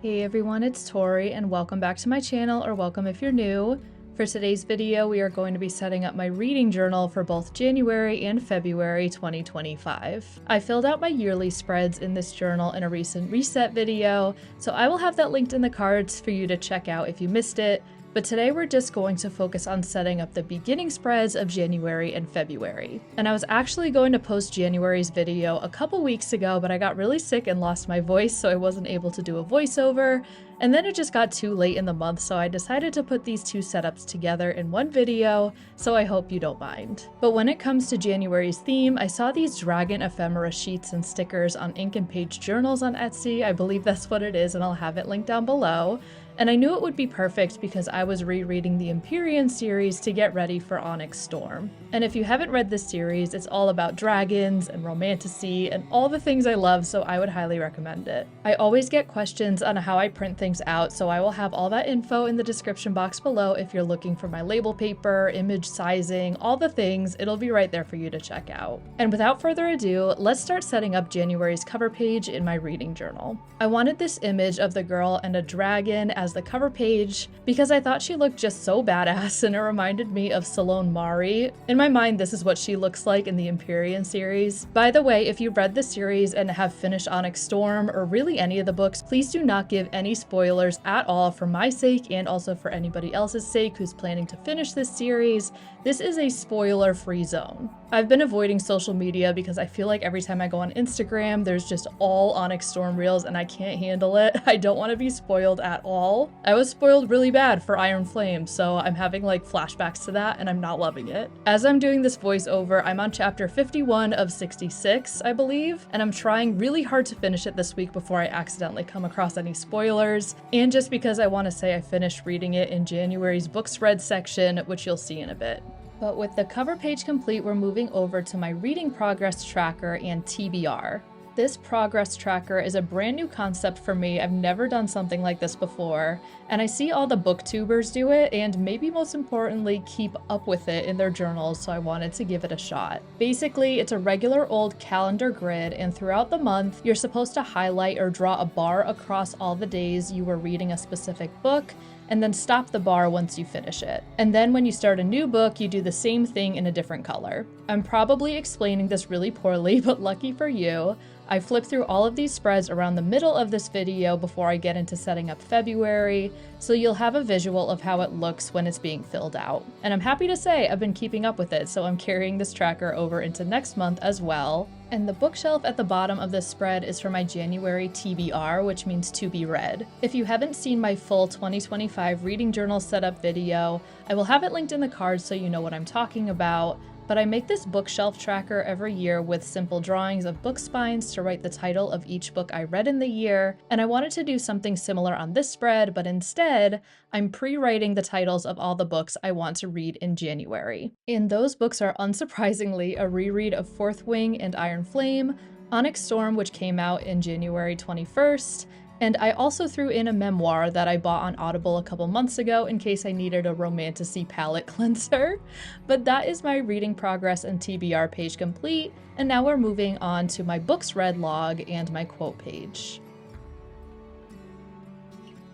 Hey everyone, it's Tori and welcome back to my channel, or welcome if you're new. For today's video, we are going to be setting up my reading journal for both January and February 2025. I filled out my yearly spreads in this journal in a recent reset video, so I will have that linked in the cards for you to check out if you missed it. But today we're just going to focus on setting up the beginning spreads of January and February. And I was actually going to post January's video a couple weeks ago, but I got really sick and lost my voice, so I wasn't able to do a voiceover. And then it just got too late in the month, so I decided to put these two setups together in one video, so I hope you don't mind. But when it comes to January's theme, I saw these dragon ephemera sheets and stickers on ink and page journals on Etsy. I believe that's what it is, and I'll have it linked down below. And I knew it would be perfect because I was rereading the Empyrean series to get ready for Onyx Storm. And if you haven't read this series, it's all about dragons and romantasy and all the things I love, so I would highly recommend it. I always get questions on how I print things out, so I will have all that info in the description box below if you're looking for my label paper, image sizing, all the things. It'll be right there for you to check out. And without further ado, let's start setting up January's cover page in my reading journal. I wanted this image of the girl and a dragon as the cover page because I thought she looked just so badass, and it reminded me of Salone Mari. In my mind, this is what she looks like in the Empyrean series. By the way, if you've read the series and have finished Onyx Storm, or really any of the books, please do not give any spoilers at all for my sake and also for anybody else's sake who's planning to finish this series. This is a spoiler-free zone. I've been avoiding social media because I feel like every time I go on Instagram, there's just all Onyx Storm reels and I can't handle it. I don't want to be spoiled at all. I was spoiled really bad for Iron Flame, so I'm having like flashbacks to that and I'm not loving it. As I'm doing this voiceover, I'm on chapter 51 of 66, I believe, and I'm trying really hard to finish it this week before I accidentally come across any spoilers, and just because I want to say I finished reading it in January's books read section, which you'll see in a bit. But with the cover page complete, we're moving over to my reading progress tracker and TBR. This progress tracker is a brand new concept for me. I've never done something like this before, and I see all the booktubers do it, and maybe most importantly, keep up with it in their journals, so I wanted to give it a shot. Basically, it's a regular old calendar grid, and throughout the month, you're supposed to highlight or draw a bar across all the days you were reading a specific book, and then stop the bar once you finish it. And then when you start a new book, you do the same thing in a different color. I'm probably explaining this really poorly, but lucky for you, I flipped through all of these spreads around the middle of this video before I get into setting up February, so you'll have a visual of how it looks when it's being filled out. And I'm happy to say I've been keeping up with it, so I'm carrying this tracker over into next month as well. And the bookshelf at the bottom of this spread is for my January TBR, which means to be read. If you haven't seen my full 2025 reading journal setup video, I will have it linked in the cards so you know what I'm talking about. But I make this bookshelf tracker every year with simple drawings of book spines to write the title of each book I read in the year, and I wanted to do something similar on this spread, but instead, I'm pre-writing the titles of all the books I want to read in January. And those books are unsurprisingly a reread of Fourth Wing and Iron Flame, Onyx Storm, which came out in January 21st, and I also threw in a memoir that I bought on Audible a couple months ago in case I needed a romantasy palette cleanser. But that is my reading progress and TBR page complete, and now we're moving on to my books read log and my quote page.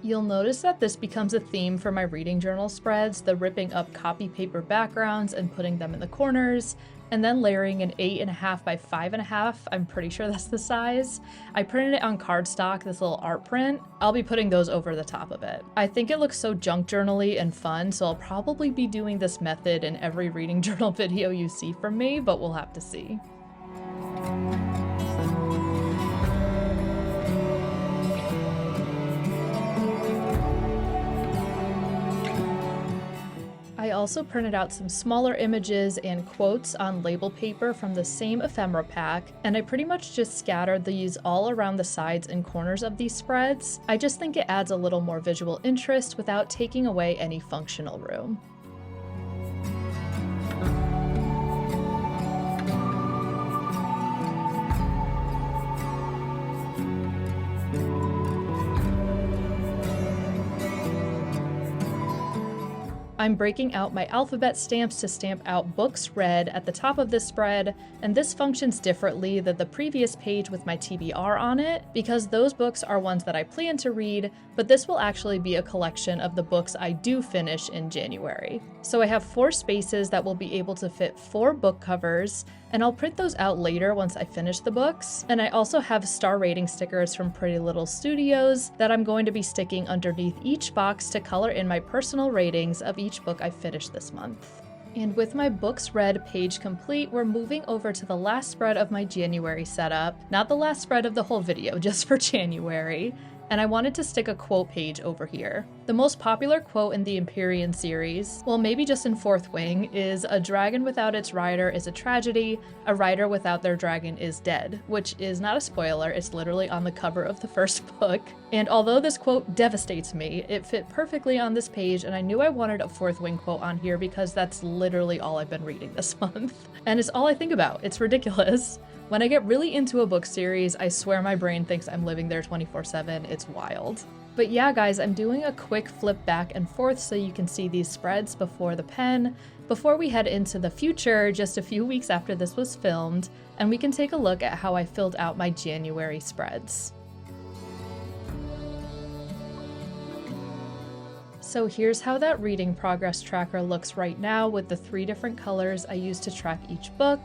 You'll notice that this becomes a theme for my reading journal spreads, the ripping up copy paper backgrounds and putting them in the corners, and then layering an 8.5 by 5.5, I'm pretty sure that's the size. I printed it on cardstock, this little art print. I'll be putting those over the top of it. I think it looks so junk journal-y and fun, so I'll probably be doing this method in every reading journal video you see from me, but we'll have to see. I also printed out some smaller images and quotes on label paper from the same ephemera pack, and I pretty much just scattered these all around the sides and corners of these spreads. I just think it adds a little more visual interest without taking away any functional room. I'm breaking out my alphabet stamps to stamp out books read at the top of this spread, and this functions differently than the previous page with my TBR on it, because those books are ones that I plan to read, but this will actually be a collection of the books I do finish in January. So I have 4 spaces that will be able to fit 4 book covers, and I'll print those out later once I finish the books. And I also have star rating stickers from Pretty Little Studios that I'm going to be sticking underneath each box to color in my personal ratings of each book I finished this month. And with my books read page complete, we're moving over to the last spread of my January setup. Not the last spread of the whole video, just for January. And I wanted to stick a quote page over here. The most popular quote in the Empyrean series, well maybe just in Fourth Wing, is "A dragon without its rider is a tragedy, a rider without their dragon is dead," which is not a spoiler, it's literally on the cover of the first book. And although this quote devastates me, it fit perfectly on this page, and I knew I wanted a Fourth Wing quote on here because that's literally all I've been reading this month. And it's all I think about, it's ridiculous. When I get really into a book series, I swear my brain thinks I'm living there 24/7, it's wild. But yeah guys, I'm doing a quick flip back and forth so you can see these spreads before the pen, before we head into the future just a few weeks after this was filmed, and we can take a look at how I filled out my January spreads. So here's how that reading progress tracker looks right now with the 3 different colors I use to track each book.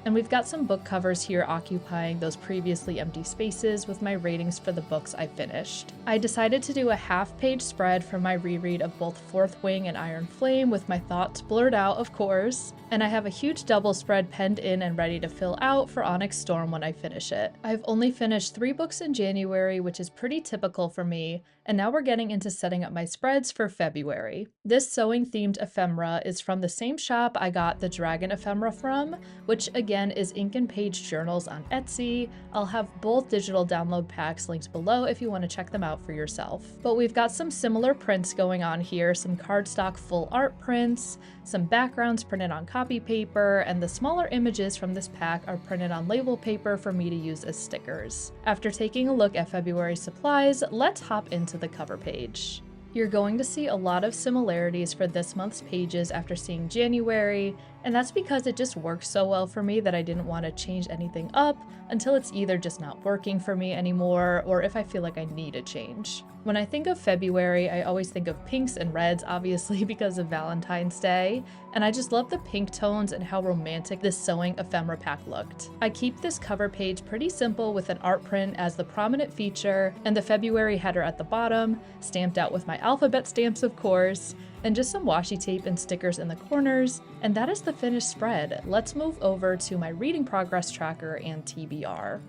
And we've got some book covers here occupying those previously empty spaces with my ratings for the books I finished. I decided to do a half-page spread for my reread of both Fourth Wing and Iron Flame with my thoughts blurred out, of course, and I have a huge double spread penned in and ready to fill out for Onyx Storm when I finish it. I've only finished 3 books in January, which is pretty typical for me, and now we're getting into setting up my spreads for February. This sewing-themed ephemera is from the same shop I got the dragon ephemera from, which again is Ink and Page journals on Etsy. I'll have both digital download packs linked below if you want to check them out for yourself. But we've got some similar prints going on here, some cardstock full art prints, some backgrounds printed on copy paper, and the smaller images from this pack are printed on label paper for me to use as stickers. After taking a look at February supplies, let's hop into the cover page. You're going to see a lot of similarities for this month's pages after seeing January, and that's because it just works so well for me that I didn't want to change anything up until it's either just not working for me anymore or if I feel like I need a change. When I think of February, I always think of pinks and reds, obviously because of Valentine's Day, and I just love the pink tones and how romantic this sewing ephemera pack looked. I keep this cover page pretty simple with an art print as the prominent feature and the February header at the bottom, stamped out with my alphabet stamps of course, and just some washi tape and stickers in the corners, and that is the finished spread. Let's move over to my reading progress tracker and TBR.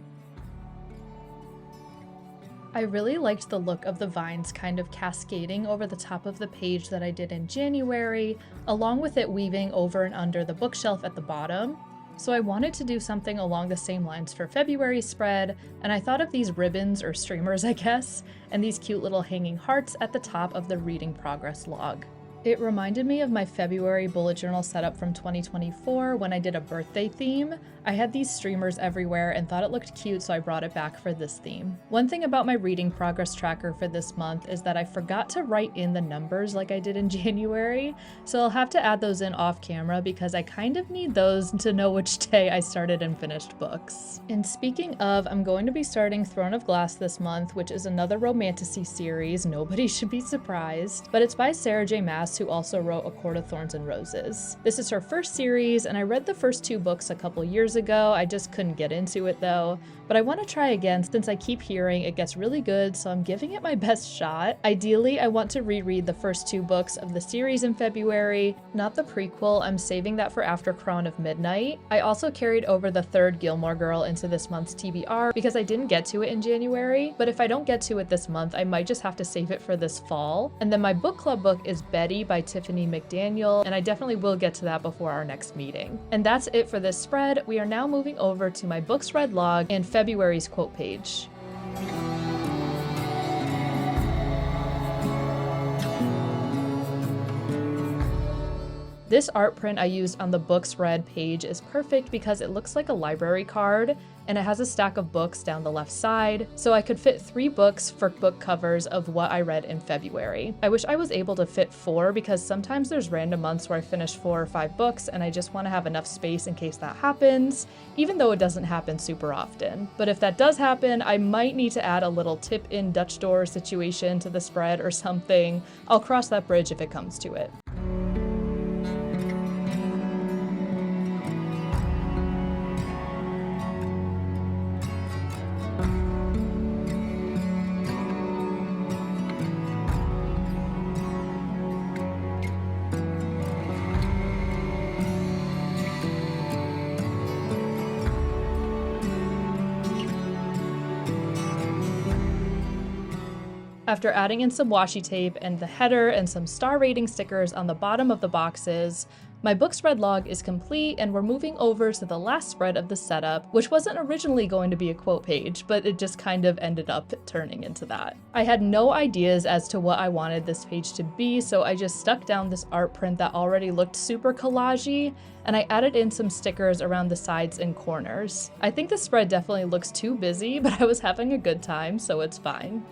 I really liked the look of the vines kind of cascading over the top of the page that I did in January, along with it weaving over and under the bookshelf at the bottom. So I wanted to do something along the same lines for February's spread, and I thought of these ribbons or streamers, I guess, and these cute little hanging hearts at the top of the reading progress log. It reminded me of my February bullet journal setup from 2024 when I did a birthday theme. I had these streamers everywhere and thought it looked cute, so I brought it back for this theme. One thing about my reading progress tracker for this month is that I forgot to write in the numbers like I did in January, so I'll have to add those in off camera because I kind of need those to know which day I started and finished books. And speaking of, I'm going to be starting Throne of Glass this month, which is another romantasy series. Nobody should be surprised, but it's by Sarah J. Maas, who also wrote A Court of Thorns and Roses. This is her first series, and I read the first 2 books a couple years ago. I just couldn't get into it though, but I want to try again since I keep hearing it gets really good, so I'm giving it my best shot. Ideally, I want to reread the first 2 books of the series in February, not the prequel. I'm saving that for after Crown of Midnight. I also carried over the 3rd Gilmore Girl into this month's TBR because I didn't get to it in January, but if I don't get to it this month, I might just have to save it for this fall. And then my book club book is Betty by Tiffany McDaniel, and I definitely will get to that before our next meeting. And that's it for this spread. We are now moving over to my books read log and February's quote page. This art print I used on the books read page is perfect because it looks like a library card and it has a stack of books down the left side, so I could fit 3 books for book covers of what I read in February. I wish I was able to fit 4 because sometimes there's random months where I finish 4 or 5 books and I just want to have enough space in case that happens, even though it doesn't happen super often. But if that does happen, I might need to add a little tip-in Dutch door situation to the spread or something. I'll cross that bridge if it comes to it. After adding in some washi tape and the header and some star rating stickers on the bottom of the boxes, my book spread log is complete and we're moving over to the last spread of the setup, which wasn't originally going to be a quote page, but it just kind of ended up turning into that. I had no ideas as to what I wanted this page to be, so I just stuck down this art print that already looked super collage-y, and I added in some stickers around the sides and corners. I think the spread definitely looks too busy, but I was having a good time, so it's fine.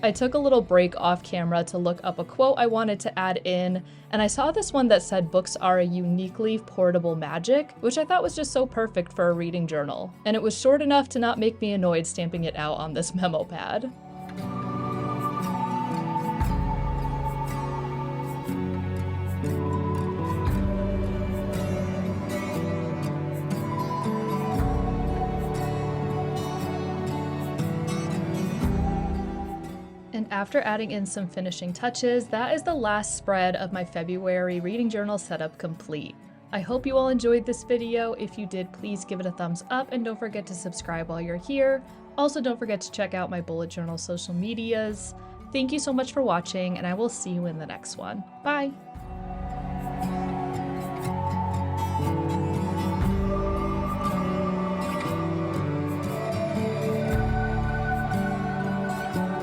I took a little break off camera to look up a quote I wanted to add in, and I saw this one that said books are a uniquely portable magic, which I thought was just so perfect for a reading journal. And it was short enough to not make me annoyed stamping it out on this memo pad. And after adding in some finishing touches, that is the last spread of my February reading journal setup complete. I hope you all enjoyed this video. If you did, please give it a thumbs up and don't forget to subscribe while you're here. Also, don't forget to check out my bullet journal social medias. Thank you so much for watching, and I will see you in the next one. Bye!